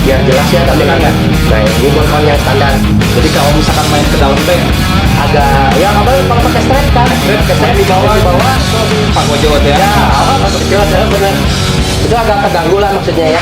biar jelas ya tapi kan nggak. Nah ini bonton yang standar. Jadi kalau misalkan main ke dalam teh Agak ya apa kalau pakai strap kan? Pakai strap di bawah Pak Gojot ya. Ya, apa kecil ada benar. Itu agak terganggu lah maksudnya ya.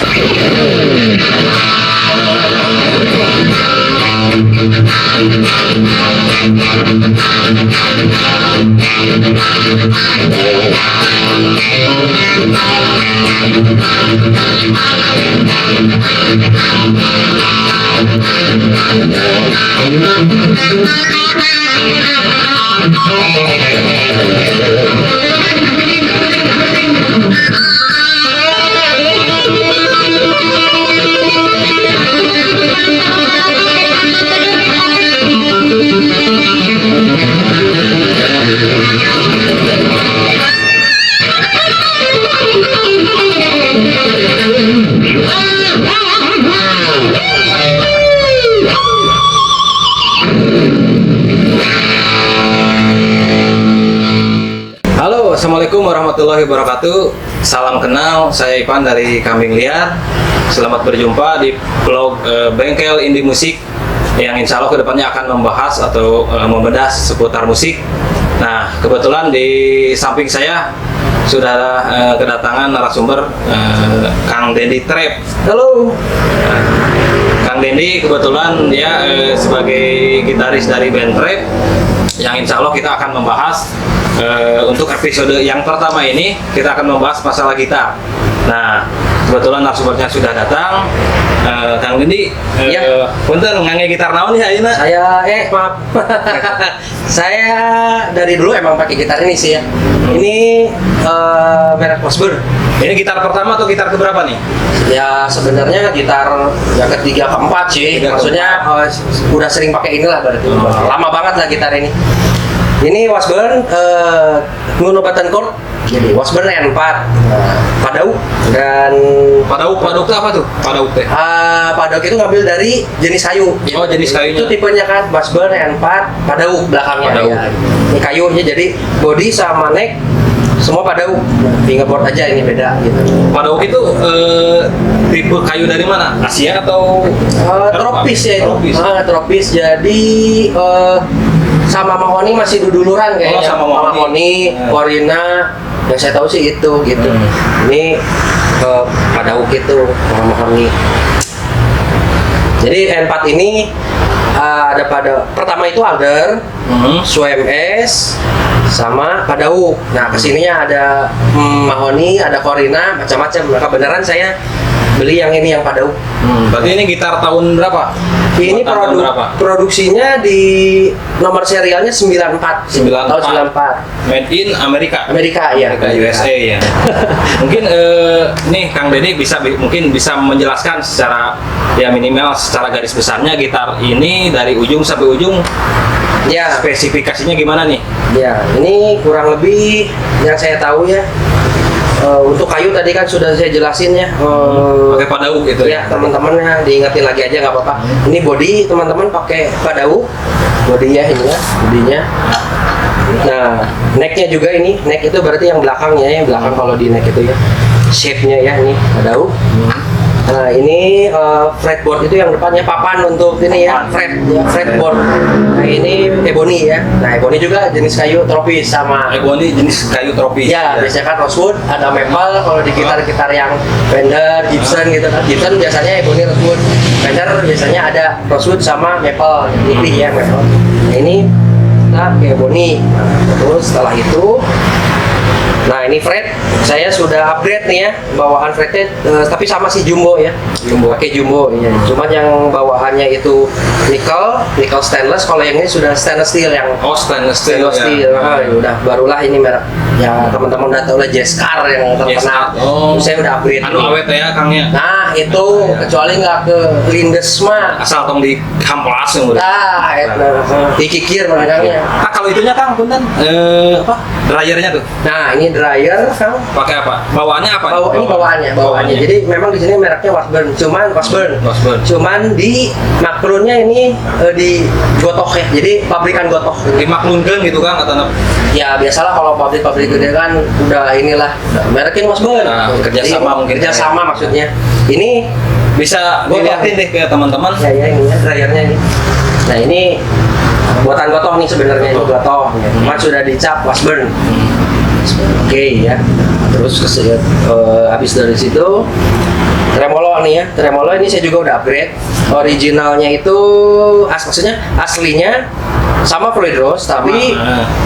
Halo, assalamualaikum warahmatullahi wabarakatuh. Salam kenal, saya Ipan dari Kambing Liar. Selamat berjumpa di vlog Bengkel Indie Musik yang insya Allah kedepannya akan membahas atau membedah seputar musik. Nah, kebetulan di samping saya sudah ada kedatangan narasumber Kang Dendi Trap. Halo. Kang Dendi kebetulan dia sebagai gitaris dari band Trap yang insya Allah kita akan membahas untuk episode yang pertama ini kita akan membahas masalah gitar. Nah, kebetulan narasumbernya sudah datang. Kang Dendi, Ya. punten ngangge gitar naon ya ayeuna? Saya maaf. Saya dari dulu emang pakai gitar ini sih ya. Ini merek Mossberg. Ini gitar pertama atau gitar keberapa nih? Ya sebenarnya gitar yang ketiga keempat sih. Ketiga, Maksudnya udah sering pakai inilah berarti. Oh. Lama banget lah gitar ini. Ini Washburn Nuno Button Cord. Jadi Washburn N4 Padauk dan Padauk itu apa tuh? Padauk teh. Padauk itu ngambil dari jenis kayu. Oh, jenis kayunya. Itu tipenya kan Washburn N4 Padauk belakangnya. Padauk. Ya. Ini kayunya jadi body sama neck semua Padauk. Fingerboard aja ini beda gitu. Padauk itu tipe kayu dari mana? Asia atau Tropis ya itu. Tropis. Tropis. Jadi sama mahoni masih duduluran kayaknya. Oh, sama mahoni. Corina, yang saya tahu sih itu gitu. Ini Padauk itu sama mahoni. Jadi N4 ini ada pada pertama itu Alder, Swem S, sama Padauk. Nah kesininya ada mahoni, ada Corina, macam-macam. Maka beneran saya beli yang ini yang Padauk. Berarti ini gitar tahun berapa? Ini Tahun berapa? produksinya di nomor serialnya 94. 94. Tahun 94. Made in Amerika. Amerika ya. Amerika, USA ya. Mungkin nih Kang Denny mungkin bisa menjelaskan secara ya minimal secara garis besarnya gitar ini dari ujung sampai ujung. Ya. Spesifikasinya gimana nih? Ya, ini kurang lebih yang saya tahu ya. Untuk kayu tadi kan sudah saya jelasin ya. Pakai Padauk gitu Ya, teman-teman ya, diingetin lagi aja nggak apa-apa. Ini body teman-teman pakai Padauk. Bodinya ini ya, bodinya. Nah, necknya juga ini, neck itu berarti yang belakangnya, yang belakang kalau di neck itu ya. Shape-nya ya ini Padauk. Nah, ini fretboard itu yang depannya papan untuk ini ya, fretboard. Nah, ini ebony ya. Nah, ebony juga jenis kayu tropis sama. Ebony jenis kayu tropis. Ya, biasanya kan rosewood, ada maple kalau di gitar-gitar yang Fender, Gibson gitu kan. Gibson biasanya ebony, rosewood. Fender biasanya ada rosewood sama maple, putih ya maple. Nah, ini kita ke ebony. Nah, terus setelah itu nah ini fret, saya sudah upgrade nih ya bawaan fretnya, tapi sama si Jumbo ya, pakai Jumbo ya. Cuman yang bawaannya itu nickel stainless, kalau yang ini sudah stainless steel yang Stainless steel. ya udah barulah ini merek ya teman-teman udah tahu lah Jeskar yang terkenal. Saya udah upgrade. Anu ini. awet ya Kangnya. Nah itu kecuali nggak ke Lindes mah. Asal tong di kamplas yang udah. Nah, dikikir menangnya. Nah, kalau itunya Kang, punten apa? Dryernya tuh. Nah ini dryer kan Pakai apa? Bawaannya apa? ini bawaannya. Jadi memang di sini mereknya Washburn. Cuman di makronnya ini di Gotoh ya. Jadi pabrikan Gotoh. Dimaklunkeun gitu Kang atau Ya biasalah kalau pabrik-pabrik gede kan udah inilah udah merekin Washburn. Nah, kerjasama mungkin. Kerjasama maksudnya. Ini Bisa Gotong. dilihatin deh ke teman-teman. ya ini ya dryernya ini. Nah ini buatan Gotong nih sebenarnya ini Gotong. Ya. Cuma sudah dicap Washburn. Oke ya. Terus habis dari situ tremolo nih ya. Tremolo ini saya juga udah upgrade. Originalnya itu maksudnya aslinya sama Floyd Rose tapi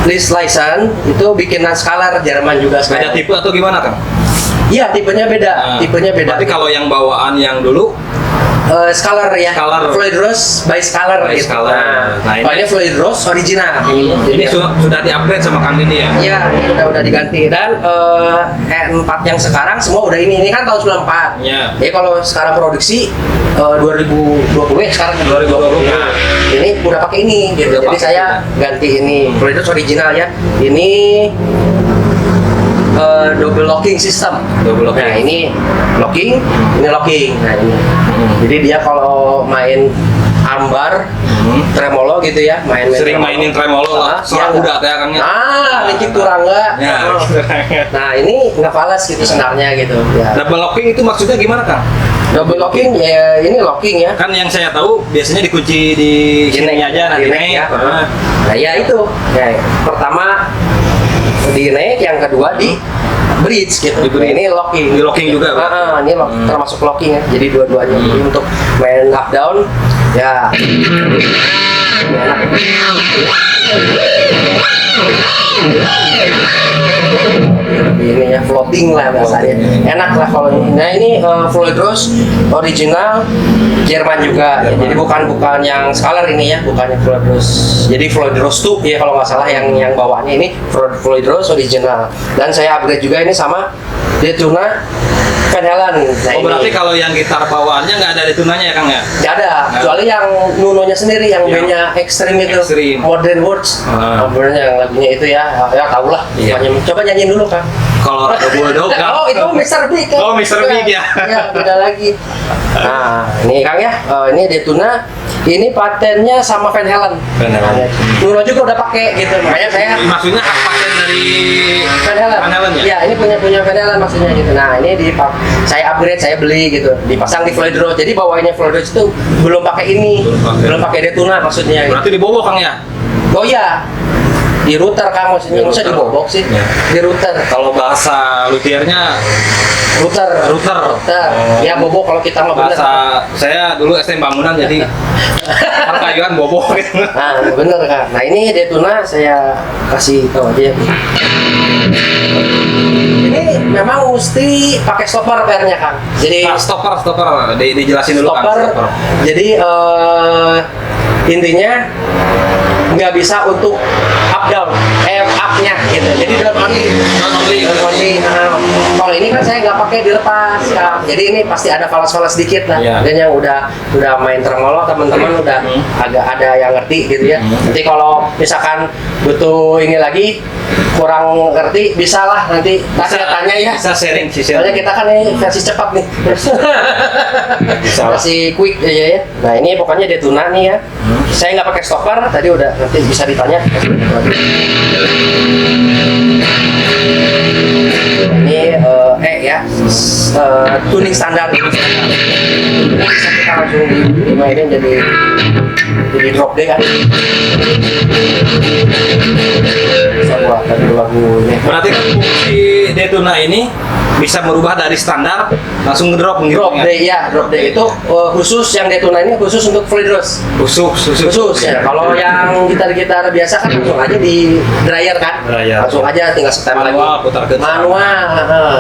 list license itu bikinan Scalar Jerman juga Beda sekarang. tipe atau gimana Kang? Iya, tipenya beda. Tipenya beda. Berarti kalau yang bawaan yang dulu Scalar ya. Scalar. Floyd Rose by Scalar By gitu. Scalar. Nah, ini- Kalau ini Floyd Rose original. ini sudah di-upgrade sama Kang Dini ya? Iya, ini udah diganti dan E4 yang sekarang semua udah ini kan tahun 94. Iya. Jadi kalau sekarang produksi 2020 ya sekarang 2020. Nah, ini udah pakai ini gitu. Udah Jadi pakai saya ganti ini Floyd Rose original ya. Ini double locking system. Double locking. Nah, ini locking, ini locking. Nah, ini. Jadi dia kalau main ambar, tremolo gitu ya, Sering mainin tremolo lah. Soal udah ya Kang ya. licik turangga. Ya. Nah, ini nggak falas gitu senarnya gitu. Ya. Double locking itu maksudnya gimana Kang? Double locking ya ini locking ya. Kan yang saya tahu biasanya dikunci di sini aja, di nanti neck naik. ya. Nah, ya itu. Ya, pertama di neck, yang kedua di bridge gitu. Di bridge. Ini locking. Di locking juga, Pak? Ini termasuk locking ya. Jadi dua-duanya. Jadi untuk main up down ya. Ini enak. Ini ya floating lah bahasanya. Enak lah kalau ini. Nah ini Floyd Rose original Jerman juga. Ya, jadi bukan yang Scalar ini ya, bukannya Floyd Rose. Jadi Floyd Rose 2 ya kalau nggak salah yang bawaannya ini Floyd Rose original. Dan saya upgrade juga ini sama Daytona Van Halen. Nah, Oh berarti ini kalau yang gitar bawaannya nggak ada detunanya ya Kang ya? nggak ada, kecuali yang Nunonya sendiri yang Yang bandnya Extreme itu, Extreme. Modern Words. Benernya yang lagunya itu ya, ya tau lah. Iya. Coba nyanyiin dulu kan. Kalau ada Bulldog Kang. Oh itu Mr. Big kan? Oh, Mr. Big, ya. Ya beda lagi. Nah ini Kang ya, ini Daytona, ini patennya sama Van Halen. Van Halen. Nuno juga udah pakai gitu, makanya saya Maksudnya hak paten dari Van Halen. Van Halen ya? Iya, ini punya Van Halen maksudnya gitu. Nah, ini saya upgrade, saya beli gitu. Dipasang di Floyd Rose. Jadi bawaannya Floyd Rose itu belum pakai ini. Belum pakai. Belum pakai Daytona maksudnya. Gitu. Berarti dibobok Kang ya? Oh iya. Di router Kang maksudnya. Di Masa router. dibobok sih? Ya. Di router. Kalau bahasa luthiernya Router. Router. Router. Oh. Ya bobok kalau kita mah bener. bahasa saya dulu STM bangunan jadi perkayuan bobok gitu. Nah, bener Kang. Nah, ini Daytona saya kasih tahu aja ya. Ini memang mesti pakai stopper pairnya Kang. Jadi Nah, stopper dijelasin dulu stopper. Kang. Jadi intinya nggak bisa untuk up down, up-nya gitu. Jadi down only. Down only. Down only. Nah, kalau ini kan saya nggak pakai dilepas ya. Jadi ini pasti ada falas-falas sedikit lah. Iya. Dan yang udah main tremolo teman-teman udah agak ada yang ngerti gitu ya. Nanti kalau misalkan butuh ini lagi kurang ngerti bisa lah nanti tanya ya. Bisa sharing Soalnya kita kan ini versi cepat nih. Bisa lah. Versi quick ya. Nah ini pokoknya Daytona nih ya. Saya nggak pakai stopper, tadi udah nanti bisa ditanya. Ini ya tuning standar. Bisa kita langsung dimainin jadi drop D kan. Bisa buat tadi lagunya. Berarti kan fungsi Daytona ini bisa merubah dari standar langsung ngedrop gitu Drop D ya, drop D itu khusus yang Daytona ini khusus untuk Floyd Rose. Khusus ya. Kalau yang gitar-gitar biasa kan langsung aja di dryer kan. Dryer. Langsung aja tinggal setem lagi. Manual, putar ke Manual.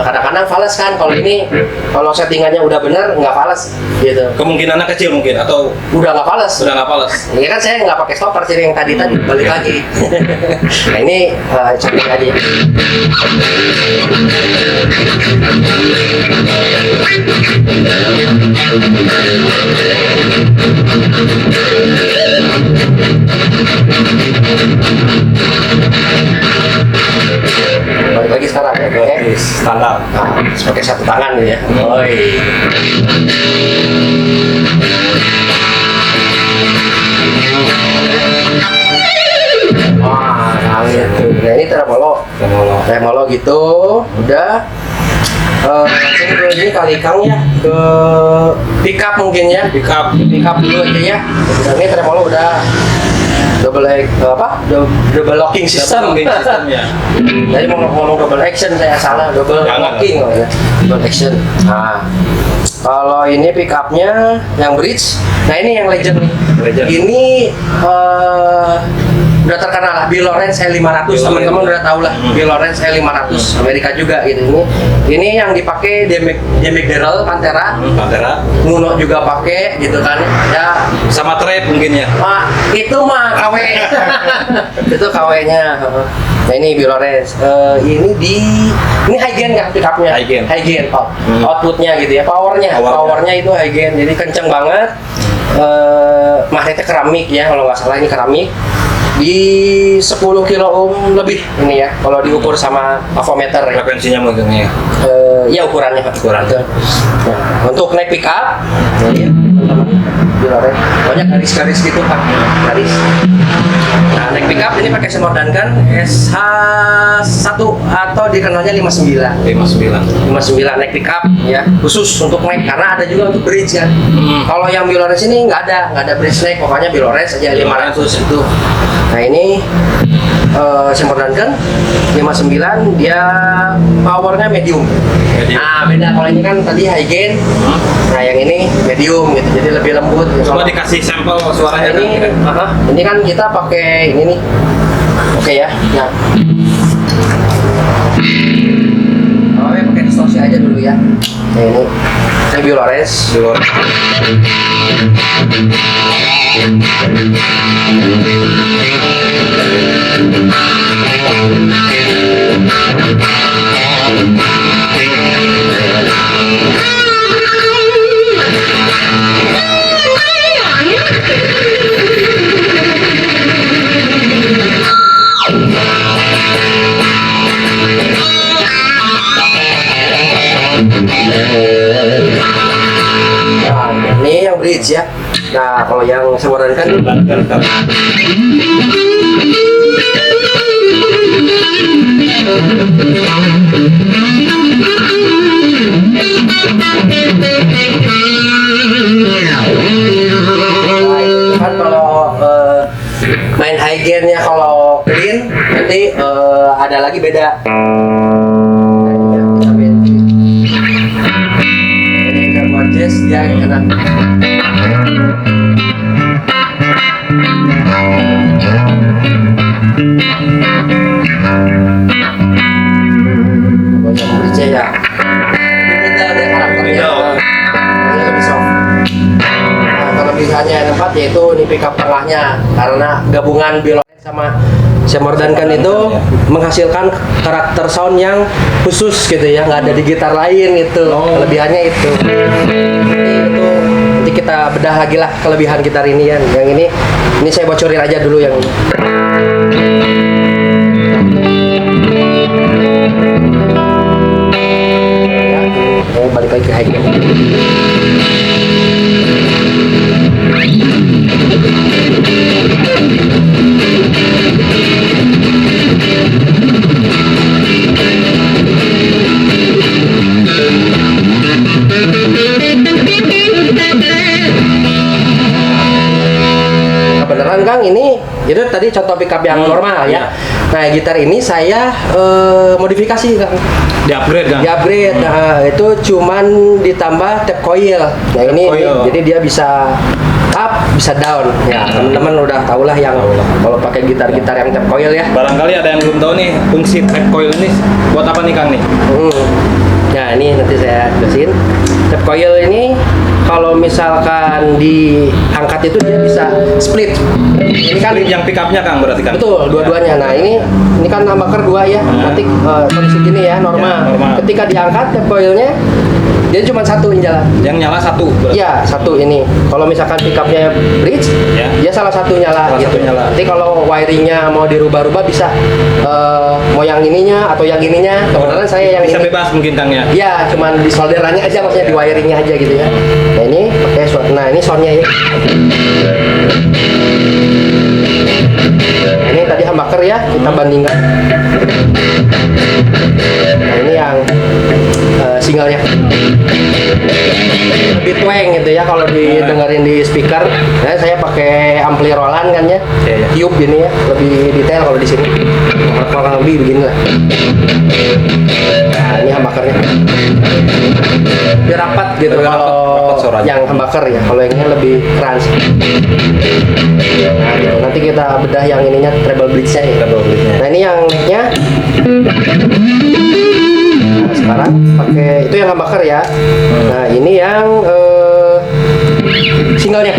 Kadang-kadang fals kan. Kalau ini kalau settingannya udah bener nggak fals gitu. Kemungkinannya kecil mungkin atau Udah nggak fals. sudah nggak pales. Ini kan saya nggak pakai stopper sih yang tadi balik lagi. Nah ini coba aja. Ya. Balik lagi sekarang ya. Oke. Standar. Nah, pakai satu tangan ya. Oi. Wah, nah itu. Nah ini ini tremolo. Tremolo gitu. Udah. Langsung ke ini kali Kang ya, ke pickup mungkin ya. Pickup dulu aja ya. Dan ini tremolo udah double locking system. Ya. Tadi mau ngomong double action saya salah, double locking ya. Double action. Nah, kalau ini pickupnya yang bridge, nah ini yang legend nih. Ini udah terkenal lah, Bill Lawrence L500, teman-teman udah tahu lah, Bill Lawrence L500 Amerika juga gitu. Ini yang dipakai Demek Darrell Pantera, Nuno juga pakai gitu kan ya, sama trap mungkin ya. Itu mah KW. Itu KW-nya. Nah ini Bill Lawrence. Ini high gain nggak pickupnya? High gain. Outputnya gitu ya, powernya itu high gain, jadi kenceng banget. Magnetnya keramik ya, kalau nggak salah ini keramik. Di 10 kilo ohm lebih ini ya, kalau diukur sama avometer ya. Frekuensinya mungkin ya. Ya ukurannya Pak. Nah, untuk naik pick up, ya, teman-teman, banyak garis-garis gitu Pak, garis. Nah, naik pick up ini pakai Seymour Duncan SH1 atau dikenalnya 59 naik pick up ya, khusus untuk naik, karena ada juga untuk bridge kan. Kalau yang Bill Lawrence ini nggak ada bridge naik, pokoknya Bill Lawrence aja 500 itu. Nah ini Seymour Duncan 59, dia powernya medium. Nah beda, kalau ini kan tadi high gain, nah yang ini medium gitu, jadi lebih lembut. Coba dikasih sampel suaranya ini kan kita pakai ini nih, oke ya. Nah, pakai distorsi aja dulu ya. Nah ini Bill Lawrence. Nah, ini yang bridge ya. Nah, kalau yang Seymour Duncan kan kalau main high gain-nya kalau clean nanti ada lagi beda. Jazz dia enak. Banyak bridge ya. Beda deh karakternya. Ini lebih soft. Nah, kelebihannya yang keempat yaitu ini pickup tengahnya, karena gabungan Bill Lawrence sama Seymour Duncan itu menghasilkan karakter sound yang khusus gitu ya, nggak ada di gitar lain itu. Kelebihannya itu. Nanti kita bedah lagi lah kelebihan gitar ini ya. Yang ini saya bocorin aja dulu yang ini. Ya, balik lagi ke high gain. Beneran Kang, ini itu tadi contoh pickup yang normal ya. Nah gitar ini saya modifikasi Kang. Di-upgrade Kang? Di-upgrade, nah itu cuman ditambah tap coil. Nah ini jadi dia bisa up, bisa down. Ya teman-teman udah tau lah yang kalau pakai gitar-gitar yang tap coil ya. Barangkali ada yang belum tahu nih fungsi tap coil ini buat apa nih Kang nih? Nah ini nanti saya jelasin. Tap coil ini kalau misalkan diangkat itu dia bisa split. Ini kan yang pickupnya Kang berarti kan? Betul, dua-duanya. Nah ini kan humbucker 2 ya. Nanti kondisi gini ya, normal. Ketika diangkat tap coilnya jadi cuma satu yang jalan. Yang nyala satu berarti? Iya, satu ini. Kalau misalkan pickupnya bridge, dia salah satu nyala gitu. Nanti kalau wiringnya mau dirubah-rubah bisa mau yang ininya atau yang ininya. Kebetulan saya yang bisa ini. Bebas mungkin Kang ya? Iya, cuman di solderannya aja, maksudnya di wiringnya aja gitu ya. Nah ini pakai nah ini soundnya ya. Ini tadi humbucker ya, kita bandingkan. sinyalnya lebih twang gitu ya kalau didengerin di speaker. Nah, saya pakai ampli Roland kan ya, Iya. Cube ini ya, lebih detail kalau di sini. Kurang lebih begini lah. Nah, ini humbuckernya biar rapat gitu Lebih kalau rapat suaranya. yang humbucker ya, kalau yang ini lebih crunch. Nah, gitu. Nanti kita bedah yang ininya treble bridge-nya ya. Treble bridge-nya. Nah, ini yang neck-nya. Nah, sekarang pakai itu yang humbucker ya. Nah, ini yang singlenya.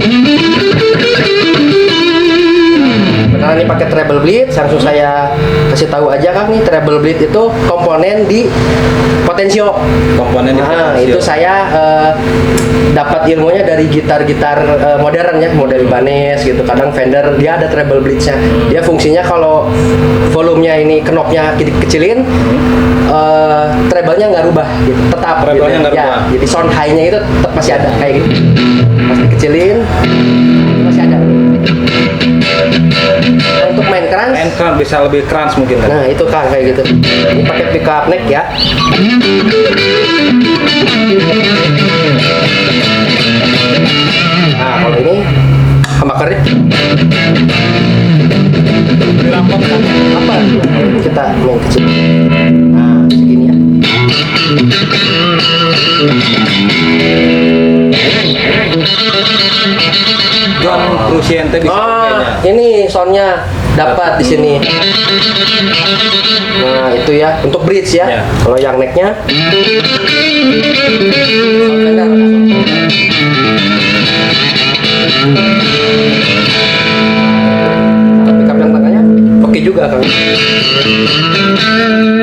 Beneran ini pakai treble bleed, langsung saya kasih tahu aja Kang nih, treble bleed itu komponen di Potensio. Komponen di Nah, Potensio. itu saya dapat ilmunya dari gitar-gitar modern ya, model Ibanez gitu. Kadang Fender dia ada treble bleed-nya. Dia fungsinya kalau volumenya ini knobnya kecilin, treble-nya nggak rubah gitu, tetap Treble-nya gitu. nggak Ya, rubah. jadi sound high-nya itu tetap masih ada kayak gitu. Pas dikecilin masih ada. Nah, untuk main crunch, Main kan bisa lebih crunch mungkin kan. nah itu Kang kayak gitu. Ini pakai pickup neck ya. Nah kalau ini humbuckernya apa? Kita main kecil. Nah segini ya. John Frusciante bisa Ah, kayaknya. ini soundnya dapat di sini. Nah itu ya untuk bridge ya. Ya. Kalau yang necknya, pickup yang tengahnya oke juga Kang.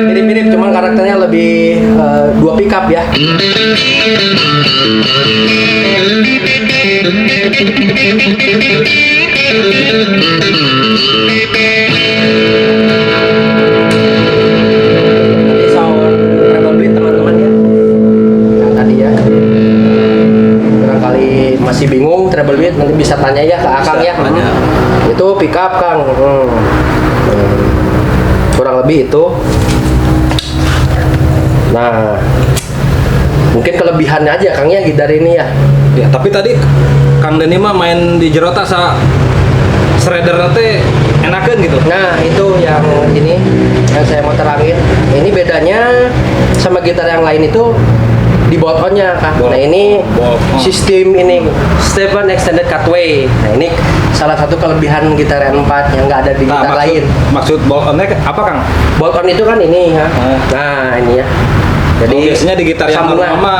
Mirip-mirip, cuman karakternya lebih dua pickup ya. Ini sound treble bleed teman-teman ya, yang tadi ya. Barangkali masih bingung treble bleed, nanti bisa tanya ya ke Akang ya. tanya. Itu pickup Kang. Kurang lebih itu. Nah, mungkin kelebihannya aja Kang ya gitar ini ya. Ya, tapi tadi Kang Deni mah main di jero tak sa shredder teh enakeun gitu. Nah, itu yang ini yang saya mau terangin. Ini bedanya sama gitar yang lain itu di bolt-on-nya Kang. Bolt- Nah, ini bolt-on. sistem ini Stephen Extended Cutaway. Nah, ini salah satu kelebihan gitar N4 yang nggak ada di gitar lain. Maksud bolt-on-nya apa Kang? Bolt-on itu kan ini ya. Oh. Nah, ini ya. Jadi Oh, biasanya di gitar yang sambungan. lama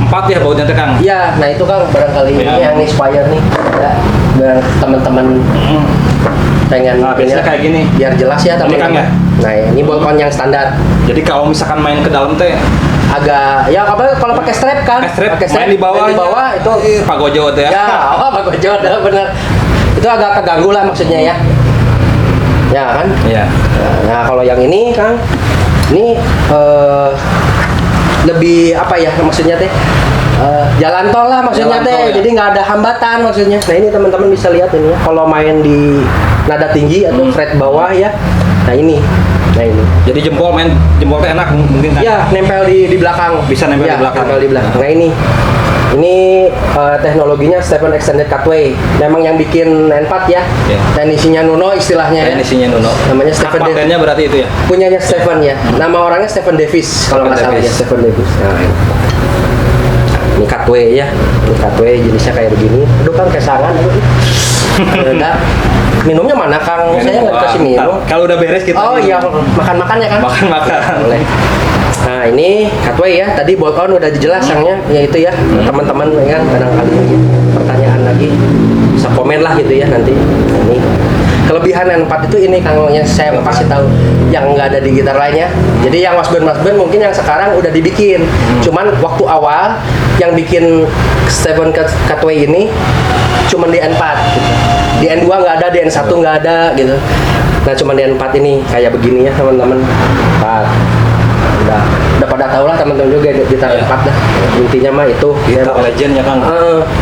4 ya bautnya teh Kang. Iya, nah itu Kang barangkali Ya. ini yang inspire nih. Ya, biar teman-teman pengen Nah, biasanya ini, kayak gini. biar jelas ya Ini, Kang, teman-teman. ya? Nah, ini bolt-on yang standar. Jadi kalau misalkan main ke dalam teh Agak ya apa kalau pakai strap kan? pakai strap main di bawah, main di bawah itu Pak Gojo teh ya, oh Pak Gojo dah bener. Itu agak keganggu lah maksudnya ya. Ya kan? Iya. Nah, kalau yang ini Kang, ini lebih apa ya maksudnya teh? Jalan tol lah maksudnya Jalan teh, tol, ya. jadi nggak ada hambatan maksudnya. Nah ini teman-teman bisa lihat ini ya, kalau main di nada tinggi atau fret bawah ya. Nah ini, Jadi jempol teh enak mungkin kan. ya nempel di belakang. Bisa nempel Ya, di belakang. Nempel di belakang. Nah ini teknologinya Stephen Extended Cutaway. Memang yang bikin N4 ya. Ya. Teknisinya Nuno istilahnya ya. Teknisinya Nuno. Namanya Hak Stephen patennya berarti itu ya. Punyanya Stephen ya. Nama orangnya Stephen Davis kalau nggak salah ya, Davis. Stephen Davis. Nah, ini cutaway ya. Ini cutaway jenisnya kayak begini. Aduh Kang kesangan. Udah. Minumnya mana Kang? Saya nggak dikasih minum. Kalau udah beres kita Oh minum. iya, makan-makan ya Kang? Makan-makan. Boleh. Nah ini cutaway ya. Tadi bolt on udah jelas Kangnya. Ya itu ya. Teman-teman ya kan kadang-kali pertanyaan lagi bisa komen lah gitu ya nanti. Nah, ini kelebihan N4 itu ini Kang yang saya mau kasih tahu yang nggak ada di gitar lainnya. Jadi yang Wasband mungkin yang sekarang udah dibikin. Cuman waktu awal yang bikin Stephen Cutaway ini cuman di N4 gitu. Di N2 nggak ada, di N1 nggak ada gitu. Nah cuman di N4 ini kayak begini ya teman-teman. Udah pada tahu lah teman-teman juga gitar gitar Iya. 4 dah. Intinya mah itu. Gitar legend ya Kang.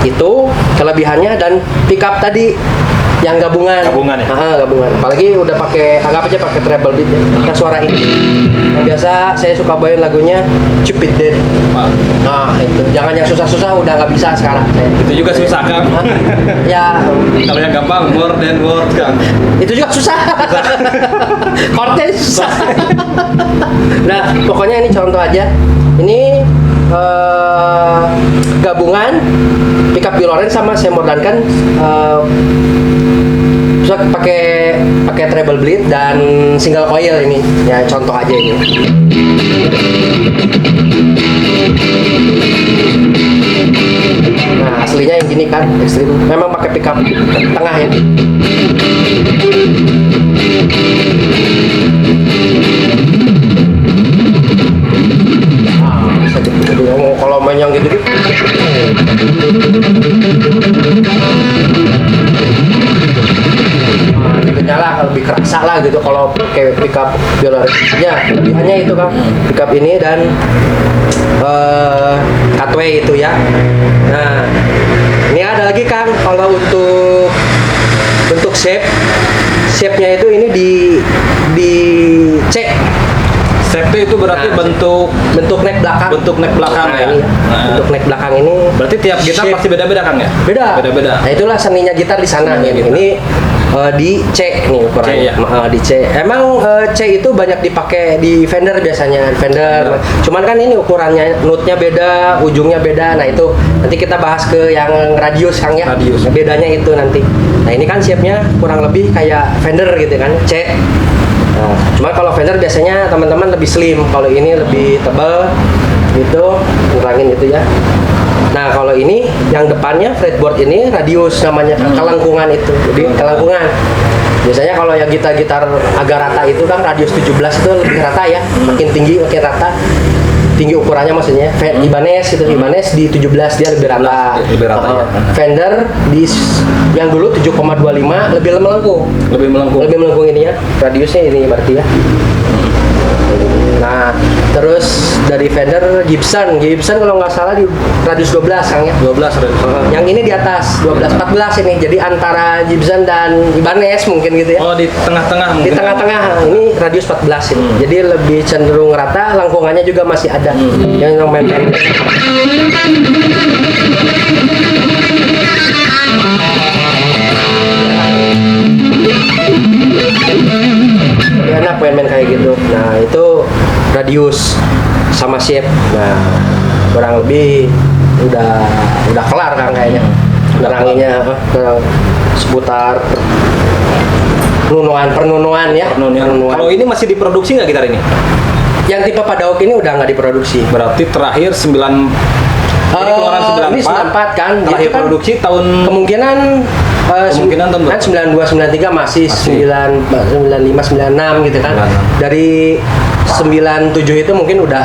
Itu kelebihannya dan pickup tadi yang gabungan. Gabungan ya? Gabungan. Apalagi udah pakai anggap aja pakai treble beat ya. Nah, suara ini. Yang biasa saya suka bawain lagunya Cupid Dead. Pak, Nah, itu. Jangan yang susah-susah udah nggak bisa sekarang saya. itu juga susah Kang. Ya, Kalau yang gampang more than word Kang. itu juga susah. Chordnya susah. Nah, pokoknya ini contoh aja. Ini gabungan pickup Bill Lorenz sama Seymour Duncan, bisa pakai treble bleed dan single coil ini. Ya contoh aja ini. Nah, aslinya yang gini kan, ekstrim. Memang pakai pickup tengah ya. Bisa gitu. Kalau main yang gitu gitu. Nah, gitu nyala lebih kerasa lah gitu kalau pakai pickup biola. Ya, kelebihannya itu kan pickup ini dan cutaway itu ya. Nah, ini ada lagi Kang kalau untuk shape-nya itu ini dicek. Shape itu berarti Nah, bentuk neck belakang. bentuk neck belakang Nah, ya. ini Nah. bentuk neck belakang ini Berarti tiap gitar shape- pasti beda-beda Kang ya? beda. Beda-beda. Nah, itulah seninya gitar di sana. Seninya Ya. gitar. Ini di C nih ukurannya. C, ya? Di C. Emang C itu banyak dipakai di Fender biasanya, Fender. Cuman kan ini ukurannya, note-nya beda, ujungnya beda. Nah, itu nanti kita bahas ke yang radius Kang ya. Radius. Bedanya itu nanti. Nah, ini kan shape-nya kurang lebih kayak Fender gitu kan, C. Nah, cuma kalau Fender biasanya teman-teman lebih slim, kalau ini lebih tebal gitu, ngurangin itu ya. Nah, kalau ini yang depannya fretboard ini radius namanya, kelengkungan itu. Jadi kelengkungan. Biasanya kalau yang gitar-gitar agak rata itu kan radius 17 itu lebih rata ya. Makin tinggi makin rata. Tinggi ukurannya maksudnya. Ibanez gitu, Ibanez di 17 dia lebih rata. Lebih rata, ya. Fender di yang dulu 7,25 lebih melengkung. Lebih melengkung. Lebih melengkung ini ya. Radiusnya ini berarti ya. Nah, terus dari Fender Gibson kalau nggak salah di radius 12 Kang ya. 12 ada. Yang ini di atas 12-14 ini. Jadi antara Gibson dan Ibanez mungkin gitu ya. Oh, di tengah-tengah Di mungkin. tengah-tengah ini radius 14 ini. Jadi lebih cenderung rata, lengkungannya juga masih ada. Yang main enak main-main kayak gitu. Nah, itu radius sama shape. Nah, kurang lebih udah kelar Kang kayaknya. Neranginya seputar penunuan ya. Penunuan. Kalau ini masih diproduksi nggak gitar ini? Yang tipe Padauk ini udah nggak diproduksi. Berarti terakhir 9 ini keluaran 94. Ini 94 kan. Terakhir Itu kan produksi tahun kemungkinan Kemungkinan tahun kan 92 93 masih 95 96 gitu kan. 96. Dari 97 itu mungkin udah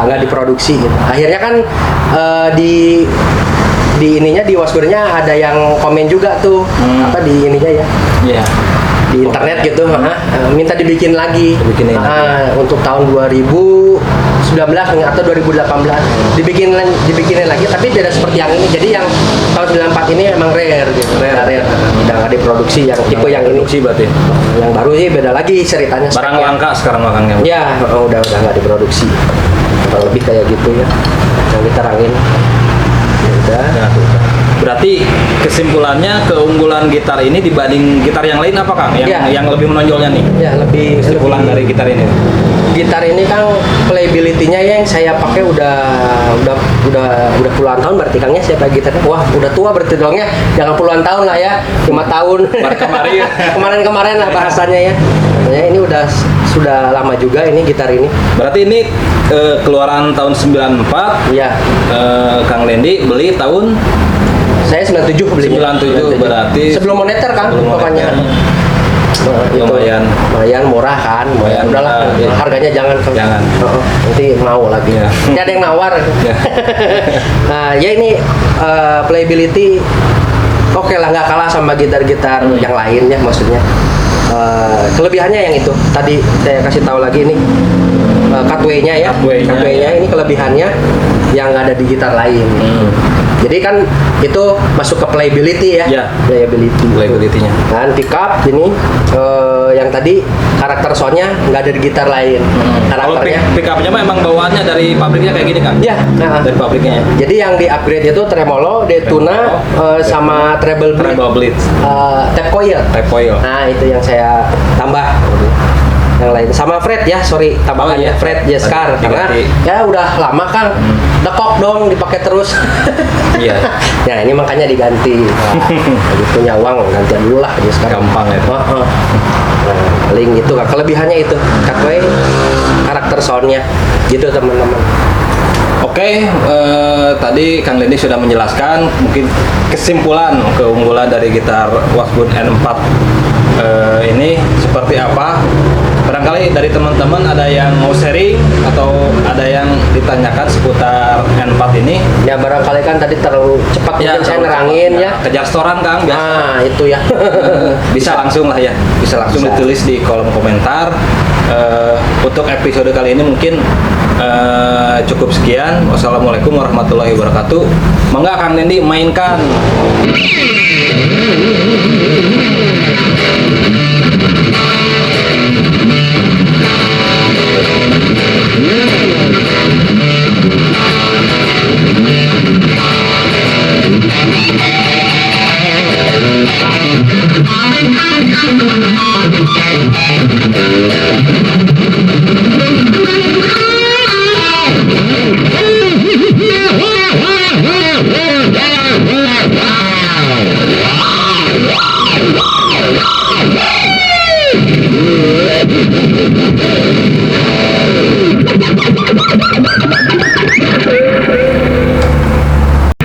nggak diproduksi gitu. Akhirnya kan di ininya di Wasbernya ada yang komen juga tuh apa di ininya ya. Iya. Di internet gitu, minta dibikin lagi. Dibikinin lagi. Untuk tahun 2019 atau 2018 dibikinin lagi, tapi tidak seperti yang ini. Jadi yang tahun 94 ini emang rare gitu. Rare. Udah nggak diproduksi yang tipe yang ini. Produksi berarti. Yang baru sih beda lagi ceritanya. Barang speknya. langka sekarang makanya. Ya, udah nggak diproduksi. Kurang lebih kayak gitu ya. Yang diterangin. Ya udah. Ya, berarti kesimpulannya keunggulan gitar ini dibanding gitar yang lain apa Kang? Yang Ya. yang lebih menonjolnya nih? Ya lebih Kesimpulan lebih- dari gitar ini. gitar ini kan playability-nya yang saya pakai udah puluhan tahun berarti Kang ya saya pakai gitarnya. Wah, udah tua berarti dong ya. Jangan puluhan tahun lah ya. 5 tahun. Kemarin. Kemarin lah bahasanya ya. Makanya ini sudah lama juga ini gitar ini. Berarti ini keluaran tahun 94. Iya. Kang Lendi beli tahun Saya 97 belinya. 97 berarti sebelum moneter kan sebelum pokoknya. moneter. Nah, itu Lumayan. murah kan. Lumayan Udahlah, murah, iya. harganya jangan. Jangan. Nanti mau lagi. Iya. Nanti ada yang nawar. Ya. Nah, ya ini playability oke lah, nggak kalah sama gitar-gitar yang lain ya maksudnya. Kelebihannya yang itu tadi saya kasih tahu lagi ini cutway-nya ya. Cutway-nya, Ini kelebihannya yang nggak ada di gitar lain. Jadi kan itu masuk ke playability ya. Ya. Playability-nya. Dan pickup ini yang tadi karakter soundnya nggak ada di gitar lain. Kalau Karakternya. pick up-nya mah emang bawaannya dari pabriknya kayak gini kan? Ya, Dari pabriknya ya. jadi yang di upgrade itu tremolo, detuna, sama treble bleed, Treble bleed, tap coil. type coil. Nah itu yang saya tambah. Yang lain sama fret ya, sorry tambahannya Oh, iya. fret Jaskar karena Diganti. ya udah lama kan, dekok dong dipakai terus. Iya. Nah ini makanya diganti. Nah, punya uang gantian dulu lah Jaskar. Gampang ya. Nah, paling itu kelebihannya itu cutway, karakter soundnya gitu teman-teman. Oke, tadi Kang Lendi sudah menjelaskan mungkin kesimpulan keunggulan dari gitar Washboard N4 ini seperti apa. Barangkali dari teman-teman ada yang mau sharing atau ada yang ditanyakan seputar N4 ini. Ya barangkali kan tadi terlalu cepat mungkin saya nerangin ya. Kejar storan Kang, biasa. Nah itu ya. Bisa langsung lah ya, bisa langsung Bisa. ditulis di kolom komentar. Untuk episode kali ini mungkin cukup sekian. Wassalamualaikum warahmatullahi wabarakatuh. Mangga Kang Lendi mainkan. Thank you.